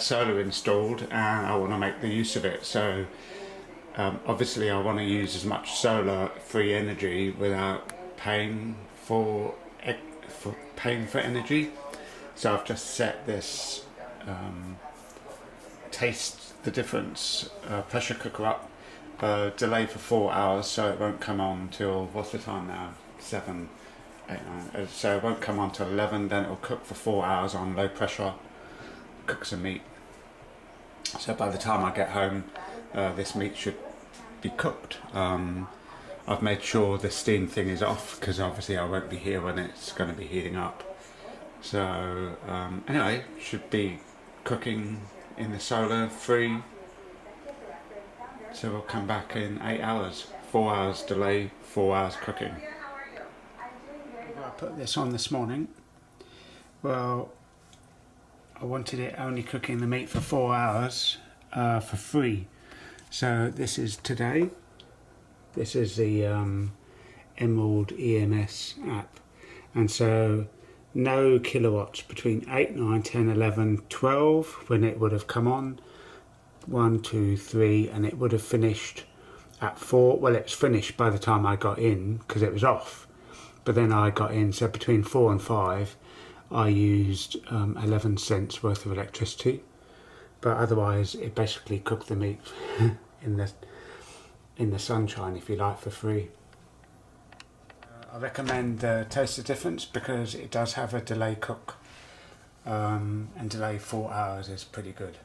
Solar installed and I want to make the use of it, so obviously I want to use as much solar free energy without paying for energy. So I've just set this taste the difference pressure cooker up, delay for 4 hours, so it won't come on till, what's the time now, 7, 8, 9, so it won't come on till 11, then it'll cook for 4 hours on low pressure, cook some meat. So by the time I get home, this meat should be cooked. I've made sure the steam thing is off because obviously I won't be here when it's going to be heating up. So anyway, should be cooking in the solar free. So we'll come back in 8 hours, 4 hours delay, 4 hours cooking. I put this on this morning. Well, I wanted it only cooking the meat for 4 hours for free. So this is today. This is the Emerald EMS app. And so no kilowatts between 8, 9, 10, 11, 12 when it would have come on. 1, 2, 3, and it would have finished at 4. Well, it's finished by the time I got in because it was off. But then I got in, so between 4 and 5 I used 11 cents worth of electricity, but otherwise it basically cooked the meat in the sunshine, if you like, for free. I recommend Taste the Difference because it does have a delay cook, and delay 4 hours is pretty good.